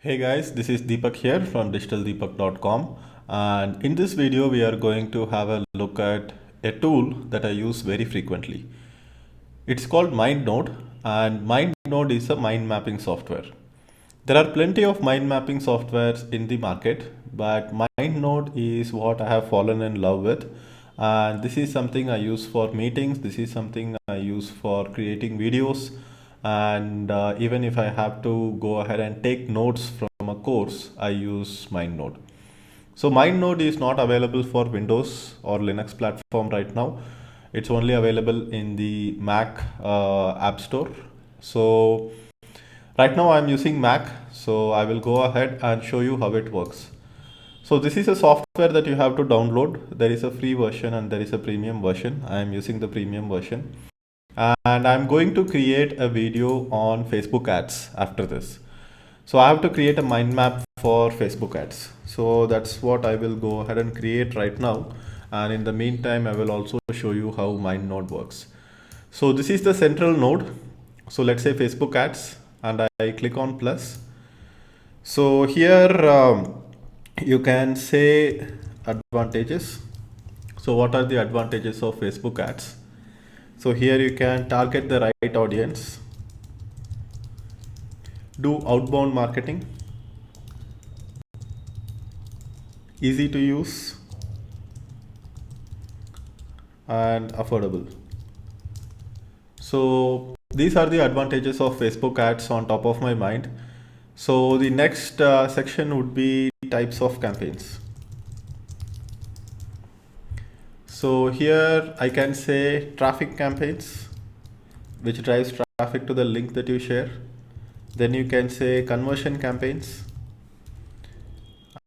Hey guys, this is Deepak here from digitaldeepak.com, and in this video we are going to have a look at a tool that I use very frequently. It's called MindNode, and MindNode is a mind mapping software. There are plenty of mind mapping softwares in the market, but MindNode is what I have fallen in love with. And this is something I use for meetings, this is something I use for creating videos, and even if I have to go ahead and take notes from a course, I use MindNode. So MindNode is not available for Windows or Linux platform right now. It's only available in the Mac App Store. So right now I'm using Mac, so I will go ahead and show you how it works. So this is a software that you have to download. There is a free version and there is a premium version. I am using the premium version. And I'm going to create a video on Facebook ads after this. So I have to create a mind map for Facebook ads. So that's what I will go ahead and create right now. And in the meantime, I will also show you how MindNode works. So this is the central node. So let's say Facebook ads, and I click on plus. So here you can say advantages. So what are the advantages of Facebook ads? So here you can target the right audience, do outbound marketing, easy to use, and affordable. So these are the advantages of Facebook ads on top of my mind. So the next section would be types of campaigns. So here I can say traffic campaigns, which drives traffic to the link that you share. Then you can say conversion campaigns,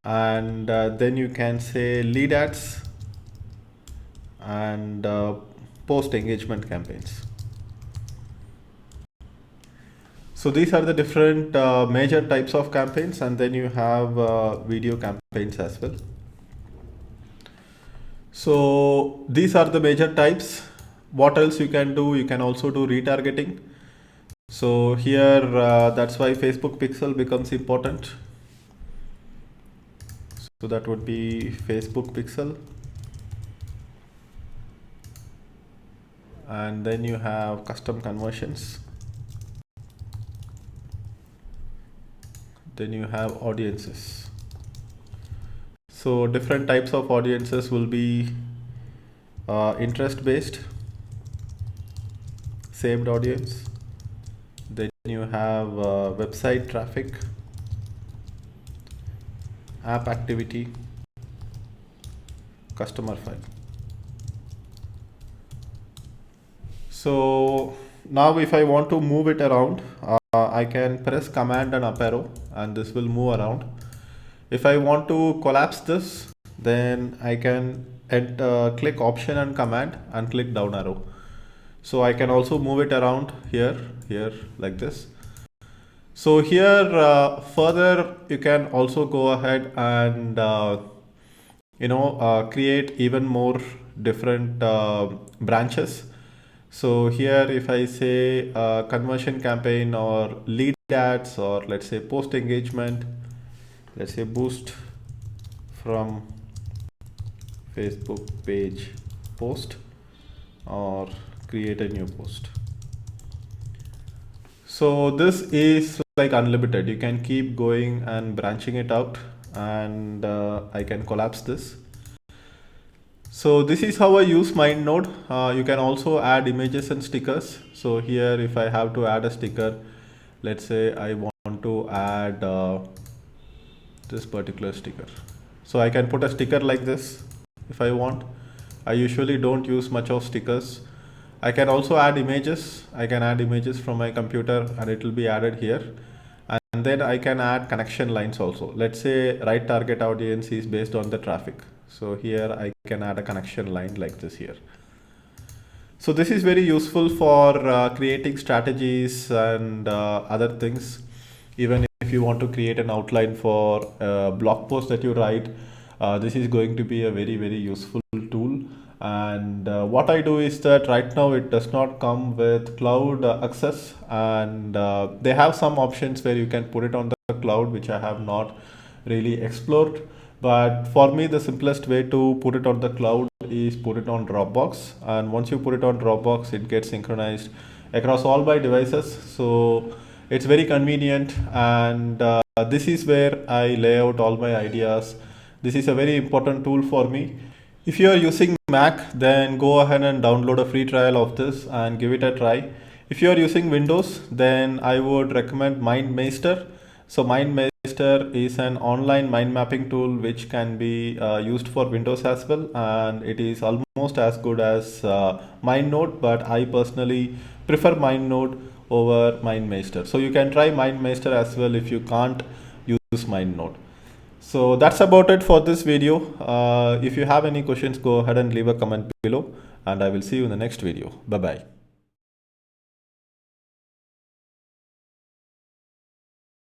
and then you can say lead ads and post engagement campaigns. So these are the different major types of campaigns, and then you have video campaigns as well. So these are the major types. What else you can do? You can also do retargeting. So here that's why Facebook Pixel becomes important. So that would be Facebook Pixel. And then you have custom conversions. Then you have audiences. So different types of audiences will be interest based, saved audience. Then you have website traffic, app activity, customer file. So now if I want to move it around, I can press command and up arrow and this will move around. If I want to collapse this, then I can click option and command and click down arrow. So I can also move it around here like this. So here further you can also go ahead and create even more different branches. So here if I say conversion campaign or lead ads, or let's say post engagement, let's say boost from Facebook page post, or create a new post. So this is like unlimited. You can keep going and branching it out, and I can collapse this. So this is how I use MindNode. You can also add images and stickers. So here if I have to add a sticker, let's say I want to add this particular sticker. So I can put a sticker like this if I want. I usually don't use much of stickers. I can also add images. I can add images from my computer and it will be added here. And then I can add connection lines also. Let's say right target audience is based on the traffic. So here I can add a connection line like this here. So this is very useful for creating strategies and other things. Even if you want to create an outline for a blog post that you write, this is going to be a very useful tool. And what I do is that right now it does not come with cloud access, and they have some options where you can put it on the cloud, which I have not really explored. But for me, the simplest way to put it on the cloud is put it on Dropbox. And once you put it on Dropbox, it gets synchronized across all my devices. So it's very convenient. And this is where I lay out all my ideas. This is a very important tool for me. If you are using Mac, then go ahead and download a free trial of this and give it a try. If you are using Windows, then I would recommend MindMeister. So MindMeister is an online mind mapping tool which can be used for Windows as well, and it is almost as good as MindNote, but I personally prefer MindNote over MindMeister. So you can try MindMeister as well if you can't use MindNote. So that's about it for this video. If you have any questions, go ahead and leave a comment below, and I will see you in the next video. Bye bye.